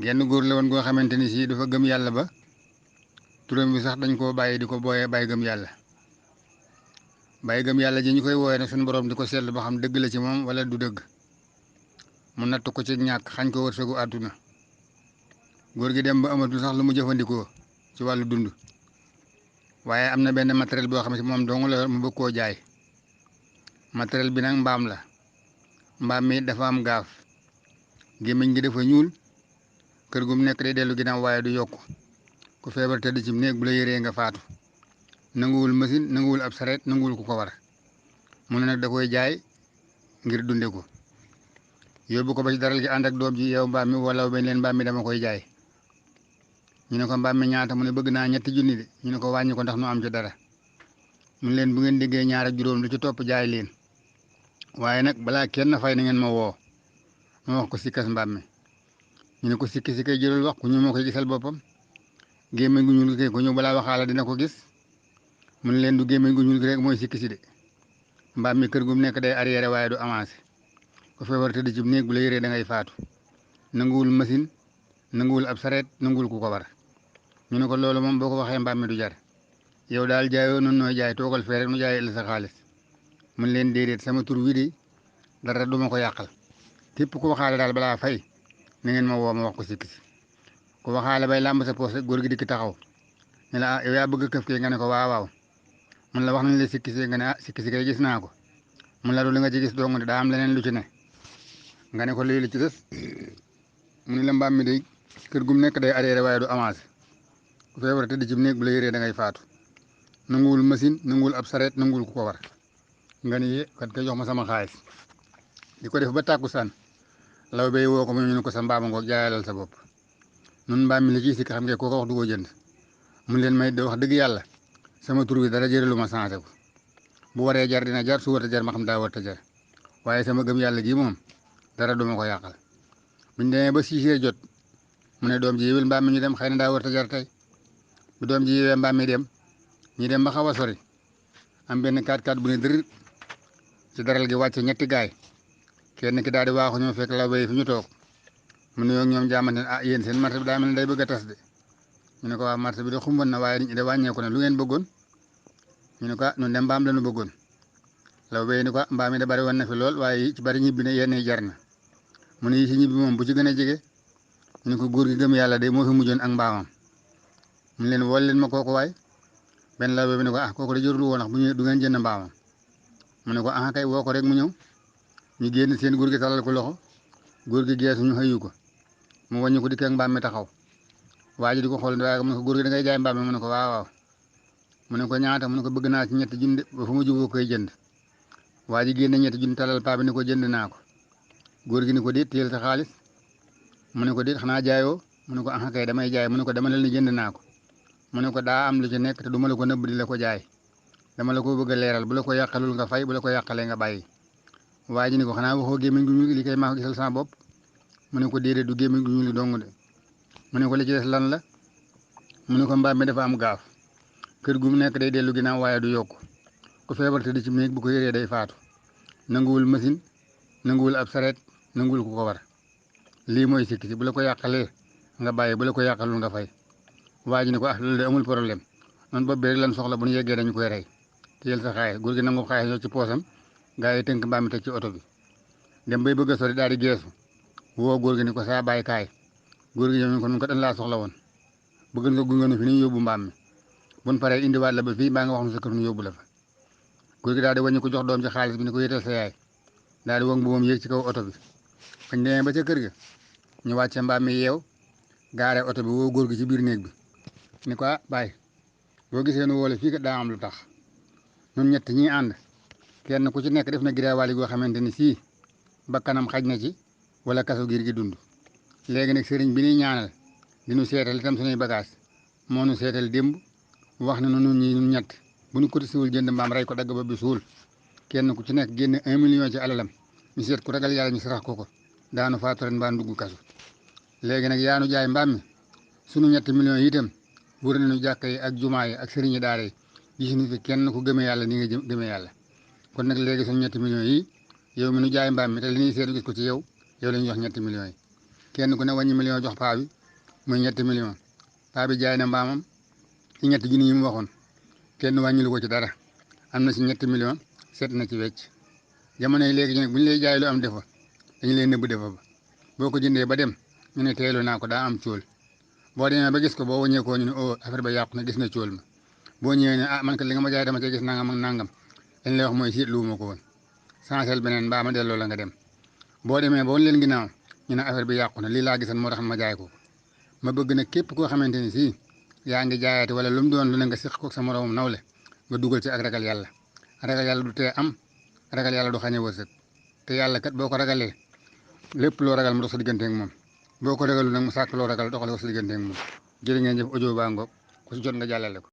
genn góor la woon goo xamante ni si dafa gëm yàlla ba turam bi sax dañ koo bàyyi di ko booyee bàyyi gëm yàlla bàyyi gëm yàlla ji ñu koy wooyee nag suñu borom di ko seetlu ba xam dëgg la ci moom wala du dëgg mu natt ko ci ñàkk xañ ko wërsëgu àdduna góor gi dem ba amatul sax lu mu jëfandikoo ci wàllu dund waaye am na benn matériel boo xam ne moom dong la mu bëgg koo jaay matériel bi nag mbaam la mbaam mi dafa am gaaf gémmiñ gi dafa ñuul kër gu mu nekk day dellu ginnaaw waaye du yokk ku feebar tëdd ci néeg bu la yëree nga faatu nanguwul machine nanguwul ab sareet nanguwul ku ko war mu ne nag da koy jaay ngir dunde ko yóbbu ko ba ci daral gi ànd ak doom ji yow mbaam mi wala bañ leen mbaam mi dama koy jaay ñu ne ko mbaam mi ñaata mu ne bëgg naa 3 junni de ñu ne ko wàññi ko ndax nu am ci dara mu ne leen bu ngeen déggee 2 ak juróom lu ci topp jaay leen waaye nag balaa kenn fay na ngeen ma woo ma wax ko sikkas mbaam mi ñu ne ko sikki si kay jëlal wax ku ñu moo koy gisal boppam gémmiñ gu ñuul gi ko ñëw balaa waxaala dina ko gis mu ne leen du gémmiñ gu ñuul gi rek mooy sikki si de mbaam mi kër gu mu nekk day arrière waaye du avancé ku feebar tëdd ci néeg bu la yëree da ngay faatu nanguwul machine nanguwul ab sareet nanguwul ku ko war ñu ne ko loolu moom boo ko waxee mbaam mi du jar yow daal jaayoo noonu nooy jaay toogal fee rek nu jaay la sa xaalis mun leen déedéet sama tur wi di dara du ma ko yàqal képp ku waxaale daal balaa fay na ngeen ma woo ma wax ko sikki si ku waxaale bay làmb sa poos rek góor gi dikk taxaw ne la ah yow yaa bëgg këf kee nga ne ko waaw waaw mun la wax nañ la sikki si nga ne ah sikki si kay gis naa ko mun la du li nga ci gis dong de daa am leneen lu ci ne nga ne ko lii li ci des mu ne la mbaam mi day kër gu mu nekk day arrière waaye du avancé ku feebar tëdd ci néeg bu la yëree da ngay faatu nanguwul machine nanguwul ab sareet nanguwul ku ko war nga ni kat kay jox ma sama xaalis di ko def ba tàkkusaan law bay woo ko mu ñu ne ko sa mbaama ngoog jaayalal sa bopp nun mbaam mi li ciy sikk xam ngeen koo ko wax du ko jënd mun leen may de wax dëgg yàlla sama tur bi dara jëralu ma changé ko bu waree jar dina jar su warta jar ma xam daa warta jar waaye sama gëm yàlla gi moom dara duma ko yàqal buñ demee ba 6 heures jot mu ne doom ji yéwél mbaam mi ñu dem xëy na daa warta jar tey bu doom ji yéwee mbaam mi dem ñi dem ba xaw a sori am benn 4x4 bu ne dër ci daral gi wàcce 3 gaay kenn ki daal di waaxu ñoo fekk la bay fi ñu toog mu ne ñoom jaamante ne ah yéen seen marché bi daa mel ne day bëgg a tas de ñu ne ko waa marché bi de xumboon na waaye nit ñi de wàññeeku ne lu ngeen bëggoon ñu ne ko ah ñun de mbaam la ñu bëggoon law bay ni ko mbaam mi da bari woon na fi lool waaye yi ci bari ñibbi ne yenn yi jar na mu ne yi ci ñibbi moom bu ci gën a jege ñu ne ko góor gi gëm yàlla de moo fi mujjoon ak mbaamam mu leen wol leen ma kooku waay benn law bi ne ko ah kooku de jërul woon ndax bu ñu du ngeen jënd mbaamam mu ne ko ah kay woo ko rek mu ñëw ñu génn seen góor gi talal ko loxo góor gi geesu ñu xëyu ko mu wàññi ko dikkee ak mbaam mi taxaw waa ji di ko xool waaye mu ne ko góor gi da ngay jaay mbaam mi mu ne ko waaw waaw mu ne ko ñaata mu ne ko bëgg naa ci 3 junni ba fu ma juboo koy jënd waa ji génne 3 junni talal paa bi ni ko jënd naa ko góor gi ni ko déet téyel sa xaalis mu ne ko déet xanaa jaayoo mu ne ko ah kay damay jaay mu ne ko dama leen ni jënd naa ko mu ne ko daa am lu ci nekk te du ma la ko nëbb di la ko jaay dama la ko bëgg a leeral bu la ko yàqalul nga fay bu la ko yàqalee nga bàyyi waa ji ni ko xanaa waxoo gémmiñ gu ñuul li kay maa ko gisal sama bopp mu ne ko déedéet du gémmiñ gu ñuul li dong de mu ne ko li ci des lan la mu ne ko mbaam mi dafa am gaaf kër gu mu nekk day dellu ginnaaw waaye du yokk ku feebar te di ci néeg bu ko yëree day faatu nanguwul machine nanguwul ab sareet nanguwul ku ko war lii mooy sikki si bu la ko yàqalee nga bàyyi bu la ko yàqalul nga fay waa ji ni ko ah loolu de amul problème man bopp bi rek lan soxla bu ñu yeggee dañu koy rey téyel sa xaalis góor gi nangu xaalis ñoo ci poosam gaa yi tënk mbaam mi teg ci oto bi dem bay bëgg a sori daal di geesu woo góor gi ni ko saa bàyyi kaay góor gi ñëw ñu ko nun ko dañ laa soxla woon bëgg nga gunge nu fi ni ñu yóbbu mbaam mi buñ paree indiwaat la ba fii mbaa nga wax nu sa kër nu yóbbu la fa góor gi daal di wàññi ko jox doom ci xaalis bi ni ko yéetal sa yaay daal di wong bu moom yéeg ci kaw oto bi fañ demee ba ca kër ga ñu wàcce mbaam mi yeew gaare oto bi woo góor gi ci biir néeg bi ni ko ah bàyyi boo gisee nu woole fii kat daa am lu tax ñun ñett ñi ànd kenn ku ci nekk def na giraawaali goo xamante ni sii bakkanam xaj na ci wala kaso giir gi dund léegi nag sëriñ bi ñuy ñaanal di nu seetal itam suñuy bagage moo nu seetal démb wax na nun ñi ñun ñett bu ñu ko siwul jënd mbaam rey ko dagg ba bi suul kenn ku ci nekk génne 1 million ci alalam ñu seet ku ragal yàlla ñu sarax ko daanu faatu ren mbaa dugg kaso léegi nag yaanu jaay mbaam mi sunu 7 millions yi itam wër nañu jàkka yi ak jumaa yi ak sëriñi daara yi gisuñu fi kenn ku gëmee yàlla ni nga gëmee yàlla kon nag léegi suñu 7 millions yi yow mi nu jaay mbaam mi te li ñuy seetu gis ko ci yow la ñuy wax 7 millions yi kenn ku ne wàññi million jox paa bi muy ñetti million paa bi jaay na mbaamam ci ñetti junni yi mu waxoon kenn wàññilu ko ci dara am na ci ñetti million seet na ci wecc jamono yi léegi nag bu ñu lay jaay lu am defa dañu lay nëbb defa ba boo ko jëndee ba dem ñu ne teelu naa ko daa am cóol boo demee ba gis ko boo wàññeekoo ñu ne oh affaire ba yàqu na gis na cóol ma boo ñëwee ne ah man kat li nga ma jaay dama cee gis nangam ak nangam dañ lay wax mooy siit luuma ko woon sansel beneen mbaa ma delloo la nga dem boo demee ba woon leen ginnaaw ñu ne affaire bi yàqu na lii laa gisan moo tax ma jaay ko ma bëgg nag képp koo xamante ni si yaa ngi jaayaate wala lu mu doon lu ne nga siq ko sa moroomam nawle nga dugal ci ak ragal yàlla du tee am ragal yàlla du xañe wërsëg te yàlla kat boo ko ragalee lépp loo ragal mu dox sa diggante ak moom boo ko ragalul nag mu sàkk loo ragal doxale ko sa diggante ak moom jërë ngeen jëf audio baa ngoog ku si jot nga jàllale ko